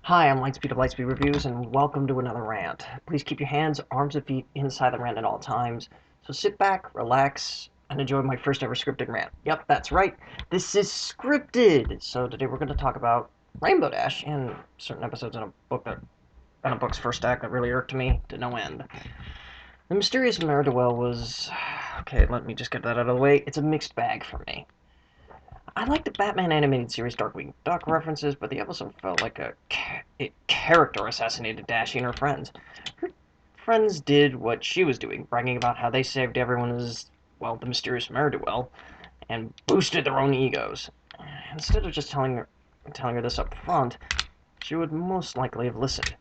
Hi, I'm Lightspeed of Lightspeed Reviews, and welcome to another rant. Please keep your hands, arms, and feet inside the rant at all times. So sit back, relax, and enjoy my first ever scripted rant. Yep, that's right. This is scripted. So today we're going to talk about Rainbow Dash and certain episodes in a book's first act that really irked me to no end. The Mysterious Mare-de-Well was okay. Let me just get that out of the way. It's a mixed bag for me. I like the Batman animated series Darkwing Duck references, but the episode felt like a character assassinated Dashie and her friends. Her friends did what she was doing, bragging about how they saved everyone's, well, the mysterious Mare-de-Well, and boosted their own egos. Instead of just telling her this up front, she would most likely have listened.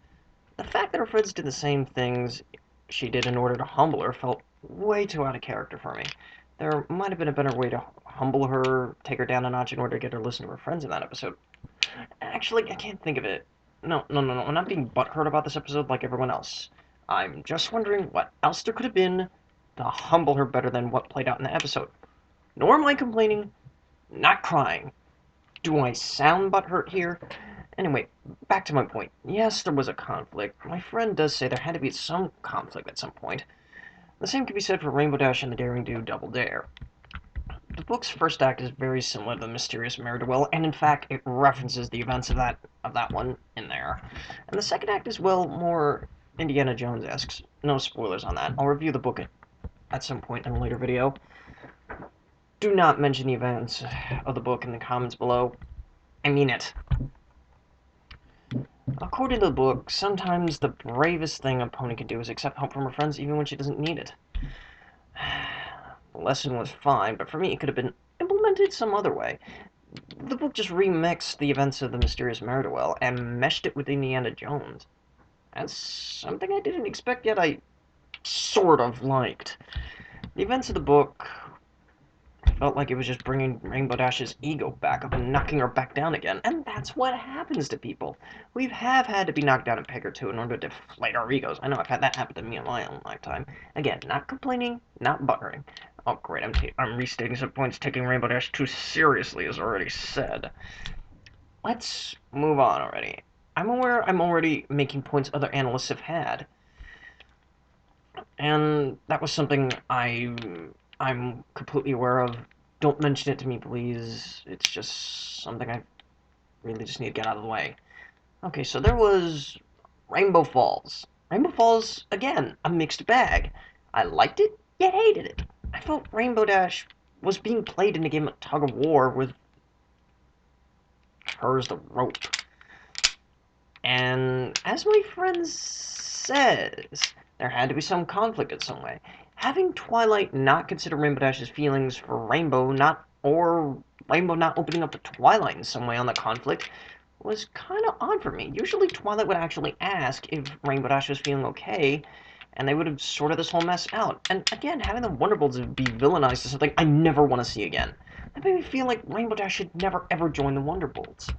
The fact that her friends did the same things she did in order to humble her felt way too out of character for me. There might have been a better way to humble her, take her down a notch in order to get her to listen to her friends in that episode. Actually, I can't think of it. No. I'm not being butthurt about this episode like everyone else. I'm just wondering what else there could have been to humble her better than what played out in the episode. Nor am I complaining, not crying. Do I sound butthurt here? Anyway, back to my point. Yes, there was a conflict. My friend does say there had to be some conflict at some point. The same could be said for Rainbow Dash and the Daring Do Double Dare. The book's first act is very similar to the Mysterious Mare-de-Well, and in fact, it references the events of that one in there. And the second act is, well, more Indiana Jones-esque. No spoilers on that. I'll review the book at some point in a later video. Do not mention the events of the book in the comments below. I mean it. According to the book, sometimes the bravest thing a pony can do is accept help from her friends even when she doesn't need it. The lesson was fine, but for me it could have been implemented some other way. The book just remixed the events of the Mysterious Mare-de-Well and meshed it with Indiana Jones. That's something I didn't expect, yet I sort of liked. The events of the book felt like it was just bringing Rainbow Dash's ego back up and knocking her back down again, and that's what happens to people. We have had to be knocked down a peg or two in order to deflate our egos. I know I've had that happen to me in my own lifetime. Again, not complaining, not buttering. Oh great, I'm restating some points, taking Rainbow Dash too seriously, as already said. Let's move on already. I'm aware I'm already making points other analysts have had, and that was something I'm completely aware of. Don't mention it to me, please. It's just something I really just need to get out of the way. Okay, so there was Rainbow Falls. Rainbow Falls, again, a mixed bag. I liked it, yet hated it. I felt Rainbow Dash was being played in a game of tug of war with her as the rope. And as my friend says, there had to be some conflict in some way. Having Twilight not consider Rainbow Dash's feelings for Rainbow or Rainbow not opening up to Twilight in some way on the conflict was kind of odd for me. Usually Twilight would actually ask if Rainbow Dash was feeling okay, and they would have sorted this whole mess out. And again, having the Wonderbolts be villainized is something I never want to see again. That made me feel like Rainbow Dash should never ever join the Wonderbolts.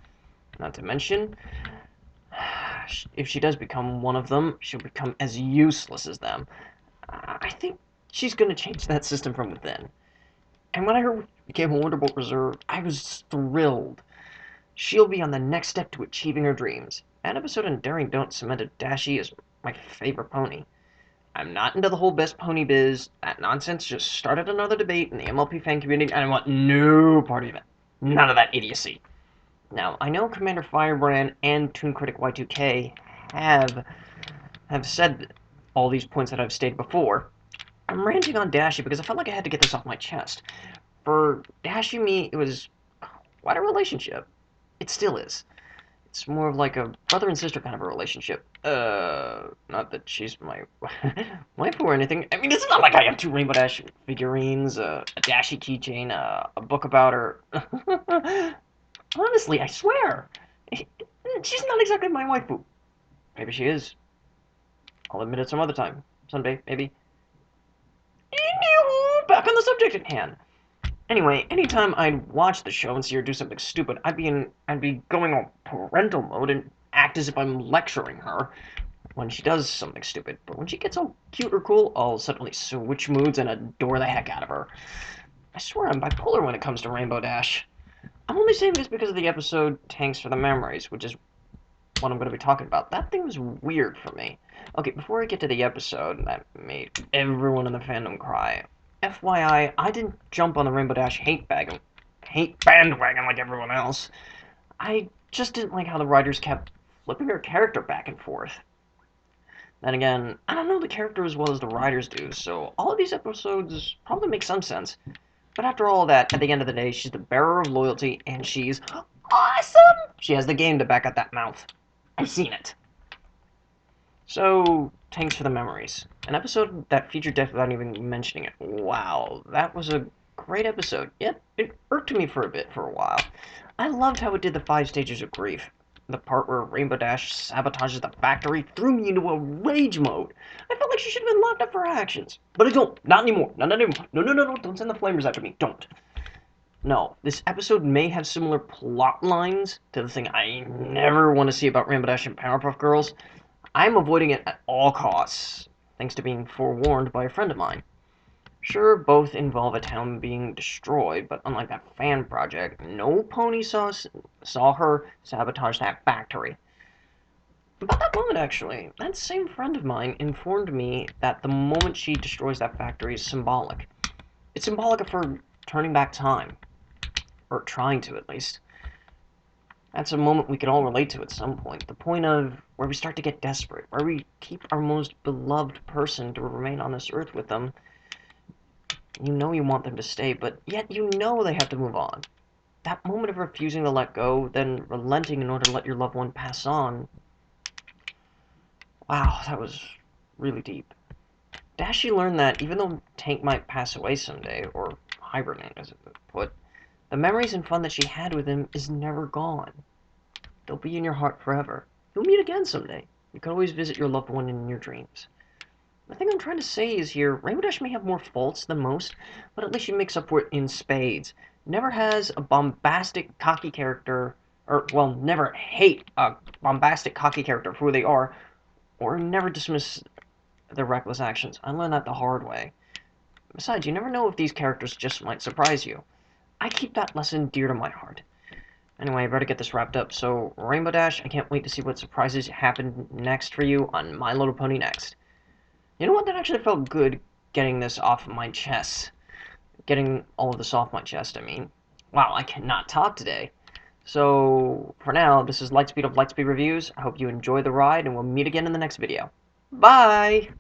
Not to mention, if she does become one of them, she'll become as useless as them. I think she's going to change that system from within. And when I heard she became a Wonderbolt Reserve, I was thrilled. She'll be on the next step to achieving her dreams. That episode in Daring Don't cemented Dashie as my favorite pony. I'm not into the whole best pony biz. That nonsense just started another debate in the MLP fan community, and I want no part of it. None of that idiocy. Now, I know Commander Firebrand and Toon Critic Y2K have said all these points that I've stated before. I'm ranting on Dashie because I felt like I had to get this off my chest. For Dashie and me, it was quite a relationship. It still is. It's more of like a brother and sister kind of a relationship. Not that she's my wife or anything. I mean, it's not like I have two Rainbow Dash figurines, a Dashie keychain, a book about her. Honestly, I swear. She's not exactly my waifu. Maybe she is. I'll admit it some other time. Someday, maybe. Back on the subject at hand. Anyway, anytime I'd watch the show and see her do something stupid, I'd be going on parental mode and act as if I'm lecturing her when she does something stupid. But when she gets all cute or cool, I'll suddenly switch moods and adore the heck out of her. I swear I'm bipolar when it comes to Rainbow Dash. I'm only saying this because of the episode Tanks for the Memories, which is what I'm going to be talking about. That thing was weird for me. Okay, before I get to the episode that made everyone in the fandom cry, FYI, I didn't jump on the Rainbow Dash hate bandwagon like everyone else. I just didn't like how the writers kept flipping her character back and forth. Then again, I don't know the character as well as the writers do, so all of these episodes probably make some sense. But after all that, at the end of the day, she's the bearer of loyalty, and she's awesome! She has the game to back up that mouth. I've seen it. So, thanks for the memories. An episode that featured death without even mentioning it. Wow, that was a great episode. Yet, it irked me for a bit for a while. I loved how it did the 5 stages of grief. The part where Rainbow Dash sabotages the factory threw me into a rage mode. I felt like she should have been locked up for her actions. But I don't. Not anymore. Not anymore. No, no, no, no. Don't send the flamers after me. Don't. No, this episode may have similar plot lines to the thing I never want to see about Rainbow Dash and Powerpuff Girls. I'm avoiding it at all costs, thanks to being forewarned by a friend of mine. Sure, both involve a town being destroyed, but unlike that fan project, no pony saw her sabotage that factory. About that moment, actually, that same friend of mine informed me that the moment she destroys that factory is symbolic. It's symbolic of her turning back time. Or trying to, at least. That's a moment we can all relate to at some point. The point of where we start to get desperate, where we keep our most beloved person to remain on this earth with them. You know you want them to stay, but yet you know they have to move on. That moment of refusing to let go, then relenting in order to let your loved one pass on. Wow, that was really deep. Dashie learned that even though Tank might pass away someday, or hibernate as it was put, the memories and fun that she had with him is never gone. They'll be in your heart forever. You'll meet again someday. You can always visit your loved one in your dreams. The thing I'm trying to say is here, Rainbow Dash may have more faults than most, but at least she makes up for it in spades. Never has a bombastic, cocky character, or, well, never hate a bombastic, cocky character for who they are, or never dismiss their reckless actions. I learned that the hard way. Besides, you never know if these characters just might surprise you. I keep that lesson dear to my heart. Anyway, I better get this wrapped up. So, Rainbow Dash, I can't wait to see what surprises happen next for you on My Little Pony Next. You know what? That actually felt good getting this off my chest. Getting all of this off my chest, I mean. Wow, I cannot talk today. So, for now, this is Lightspeed of Lightspeed Reviews. I hope you enjoy the ride, and we'll meet again in the next video. Bye!